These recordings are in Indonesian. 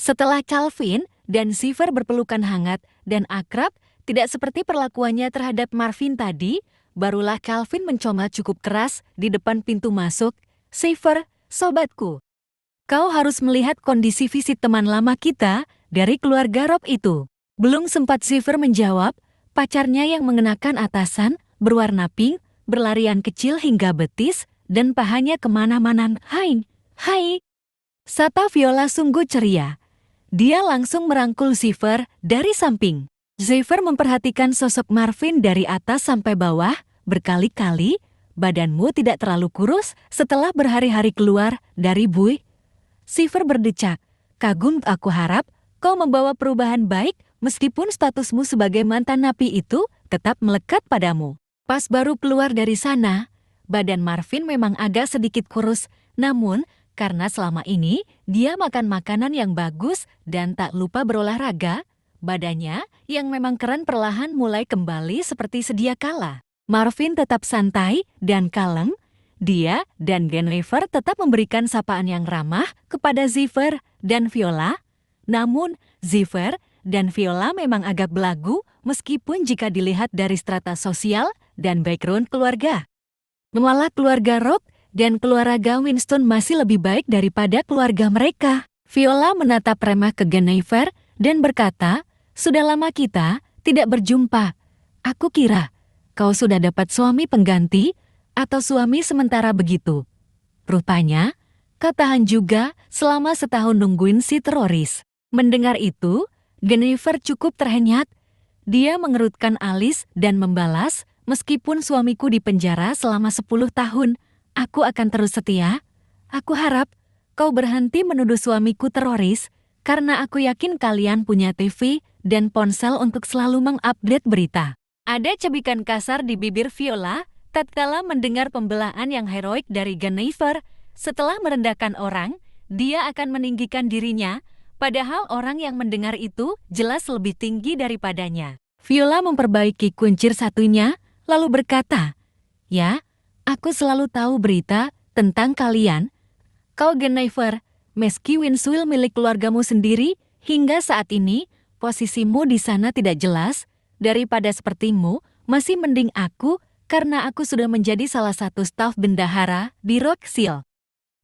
Setelah Calvin dan Xavier berpelukan hangat dan akrab, tidak seperti perlakuannya terhadap Marvin tadi, barulah Calvin mencomot cukup keras di depan pintu masuk. "Xavier, sobatku, kau harus melihat kondisi fisik teman lama kita dari keluarga Rob itu." Belum sempat Xavier menjawab, pacarnya yang mengenakan atasan berwarna pink, berlarian kecil hingga betis, dan pahanya kemana-mana. "Hai, hai," sata Viola sungguh ceria. Dia langsung merangkul Xavier dari samping. Xavier memperhatikan sosok Marvin dari atas sampai bawah, berkali-kali. "Badanmu tidak terlalu kurus setelah berhari-hari keluar dari buih." Xavier berdecak. "Kagum, aku harap kau membawa perubahan baik meskipun statusmu sebagai mantan napi itu tetap melekat padamu." Pas baru keluar dari sana, badan Marvin memang agak sedikit kurus, namun karena selama ini dia makan makanan yang bagus dan tak lupa berolahraga, badannya yang memang keren perlahan mulai kembali seperti sedia kala. Marvin tetap santai dan kalem. Dia dan Jennifer tetap memberikan sapaan yang ramah kepada Xavier dan Viola. Namun, Xavier dan Viola memang agak belagu meskipun jika dilihat dari strata sosial dan background keluarga. Malah keluarga Rock dan keluarga Winston masih lebih baik daripada keluarga mereka. Viola menatap remeh ke Jennifer dan berkata, "Sudah lama kita tidak berjumpa. Aku kira kau sudah dapat suami pengganti atau suami sementara begitu. Rupanya, kau tahan juga selama setahun nungguin si teroris." Mendengar itu, Jennifer cukup terhenyak. Dia mengerutkan alis dan membalas, "Meskipun suamiku di penjara selama 10 tahun, aku akan terus setia. Aku harap kau berhenti menuduh suamiku teroris, karena aku yakin kalian punya TV dan ponsel untuk selalu mengupdate berita." Ada cebikan kasar di bibir Viola tatkala mendengar pembelaan yang heroik dari Jennifer. Setelah merendahkan orang, dia akan meninggikan dirinya, padahal orang yang mendengar itu jelas lebih tinggi daripadanya. Viola memperbaiki kuncir satunya, lalu berkata, "Ya, aku selalu tahu berita tentang kalian. Kau Jennifer, meski Winswill milik keluargamu sendiri, hingga saat ini posisimu di sana tidak jelas. Daripada sepertimu, masih mending aku karena aku sudah menjadi salah satu staf bendahara di Rockville.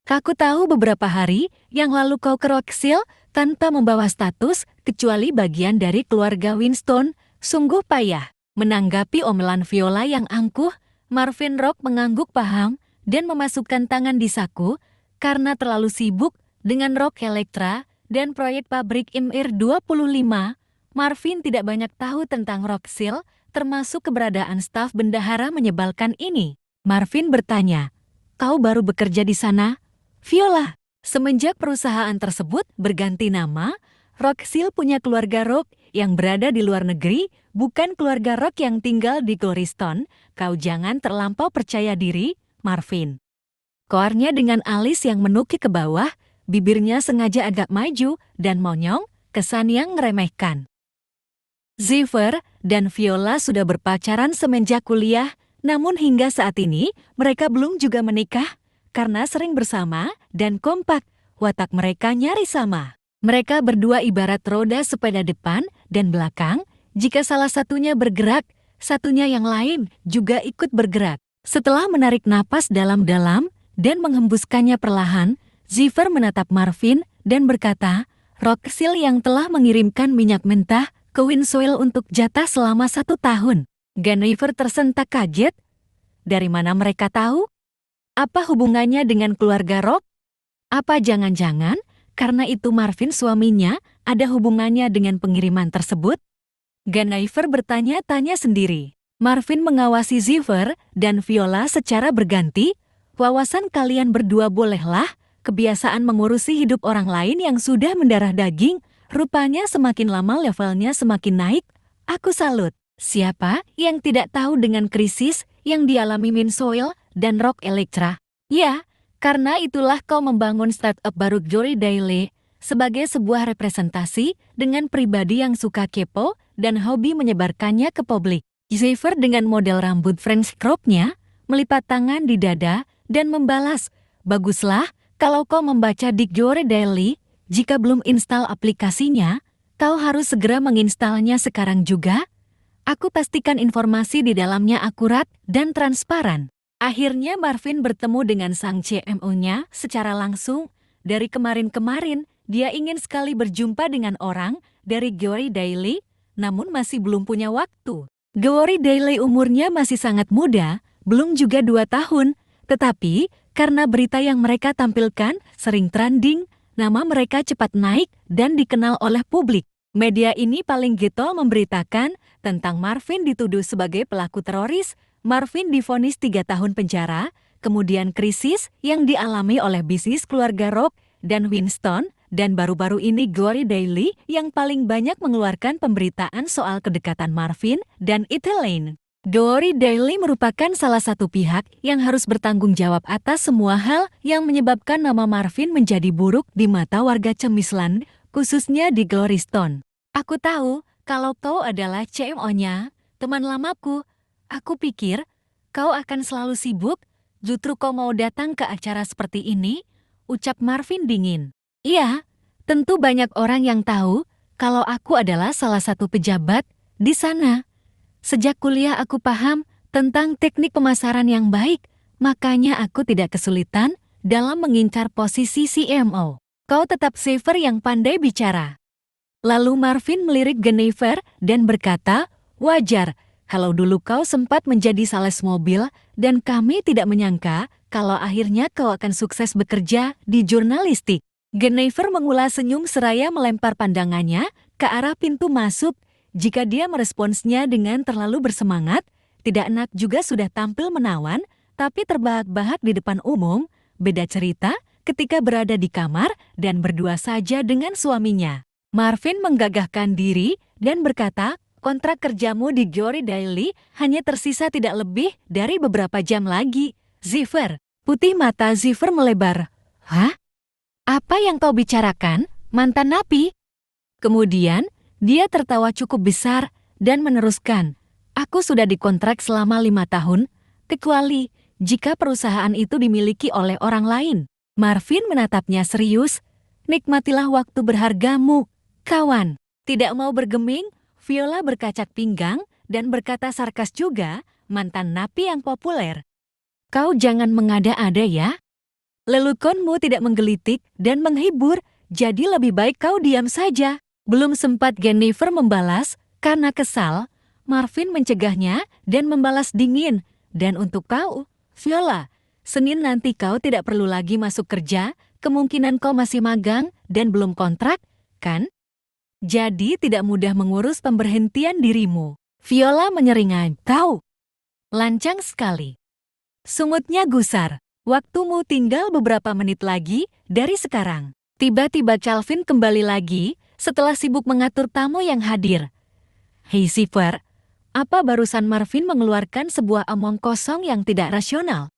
Aku tahu beberapa hari yang lalu kau ke Rockville tanpa membawa status kecuali bagian dari keluarga Winston. Sungguh payah." Menanggapi omelan Viola yang angkuh, Marvin Rock mengangguk paham dan memasukkan tangan di saku karena terlalu sibuk dengan Rock Electra dan proyek pabrik MR25. Marvin tidak banyak tahu tentang Rockville, termasuk keberadaan staf bendahara menyebalkan ini. Marvin bertanya, "Kau baru bekerja di sana?" "Viola, semenjak perusahaan tersebut berganti nama, Rockville punya keluarga Rock yang berada di luar negeri, bukan keluarga Rock yang tinggal di Gloriston. Kau jangan terlampau percaya diri, Marvin." Koarnya dengan alis yang menukik ke bawah, bibirnya sengaja agak maju dan monyong, kesan yang meremehkan. Xavier dan Viola sudah berpacaran semenjak kuliah, namun hingga saat ini mereka belum juga menikah. Karena sering bersama dan kompak, watak mereka nyaris sama. Mereka berdua ibarat roda sepeda depan dan belakang. Jika salah satunya bergerak, satunya yang lain juga ikut bergerak. Setelah menarik napas dalam-dalam dan menghembuskannya perlahan, Xavier menatap Marvin dan berkata, "Rockville yang telah mengirimkan minyak mentah ke Winswill untuk jatah selama 1 tahun. Jennifer tersentak kaget. Dari mana mereka tahu? Apa hubungannya dengan keluarga Rock? Apa jangan-jangan karena itu Marvin suaminya ada hubungannya dengan pengiriman tersebut? Jennifer bertanya-tanya sendiri. Marvin mengawasi Xavier dan Viola secara berganti. Wawasan kalian berdua bolehlah, kebiasaan mengurusi hidup orang lain yang sudah mendarah daging, rupanya semakin lama levelnya semakin naik. Aku salut. Siapa yang tidak tahu dengan krisis yang dialami Winswill dan Rock Electra? Ya, karena itulah kau membangun startup baru Jory Daily sebagai sebuah representasi dengan pribadi yang suka kepo dan hobi menyebarkannya ke publik. Xavier dengan model rambut French crop-nya melipat tangan di dada dan membalas, "Baguslah kalau kau membaca Dick Jory Daily. Jika belum install aplikasinya, kau harus segera menginstalnya sekarang juga. Aku pastikan informasi di dalamnya akurat dan transparan. Akhirnya Marvin bertemu dengan sang CMO-nya secara langsung. Dari kemarin-kemarin, dia ingin sekali berjumpa dengan orang dari Glory Daily, namun masih belum punya waktu. Glory Daily umurnya masih sangat muda, belum juga 2 tahun. Tetapi, karena berita yang mereka tampilkan sering trending, nama mereka cepat naik dan dikenal oleh publik. Media ini paling getol memberitakan tentang Marvin dituduh sebagai pelaku teroris. Marvin divonis 3 tahun penjara, kemudian krisis yang dialami oleh bisnis keluarga Rock dan Winston, dan baru-baru ini Glory Daily yang paling banyak mengeluarkan pemberitaan soal kedekatan Marvin dan Elaine. Glory Daily merupakan salah satu pihak yang harus bertanggung jawab atas semua hal yang menyebabkan nama Marvin menjadi buruk di mata warga Cemisland, khususnya di Glorystone. Aku tahu kalau kau adalah CMO-nya, teman lamaku. Aku pikir kau akan selalu sibuk, justru kau mau datang ke acara seperti ini, ucap Marvin dingin. Iya, tentu banyak orang yang tahu kalau aku adalah salah satu pejabat di sana. Sejak kuliah aku paham tentang teknik pemasaran yang baik, makanya aku tidak kesulitan dalam mengincar posisi CMO. Kau tetap Xavier yang pandai bicara. Lalu Marvin melirik Jennifer dan berkata, wajar, kalau dulu kau sempat menjadi sales mobil dan kami tidak menyangka kalau akhirnya kau akan sukses bekerja di jurnalistik. Jennifer mengulas senyum seraya melempar pandangannya ke arah pintu masuk. Jika dia meresponsnya dengan terlalu bersemangat, tidak enak juga sudah tampil menawan, tapi terbahak-bahak di depan umum. Beda cerita ketika berada di kamar dan berdua saja dengan suaminya. Marvin menggagahkan diri dan berkata, kontrak kerjamu di Glory Daily hanya tersisa tidak lebih dari beberapa jam lagi. Xavier, putih mata Xavier melebar. Hah? Apa yang kau bicarakan, mantan napi? Kemudian, dia tertawa cukup besar dan meneruskan, aku sudah dikontrak selama 5 tahun, kecuali jika perusahaan itu dimiliki oleh orang lain. Marvin menatapnya serius. Nikmatilah waktu berhargamu, kawan. Tidak mau bergeming, Viola berkacak pinggang dan berkata sarkas juga, mantan napi yang populer. Kau jangan mengada-ada ya. Lelukonmu tidak menggelitik dan menghibur, jadi lebih baik kau diam saja. Belum sempat Jennifer membalas, karena kesal, Marvin mencegahnya dan membalas dingin. Dan untuk kau, Viola, Senin nanti kau tidak perlu lagi masuk kerja, kemungkinan kau masih magang dan belum kontrak, kan? Jadi tidak mudah mengurus pemberhentian dirimu. Viola menyeringai, tahu. Lancang sekali. Sungutnya gusar. Waktumu tinggal beberapa menit lagi dari sekarang. Tiba-tiba Calvin kembali lagi setelah sibuk mengatur tamu yang hadir. Hei Xavier, apa barusan Marvin mengeluarkan sebuah omong kosong yang tidak rasional?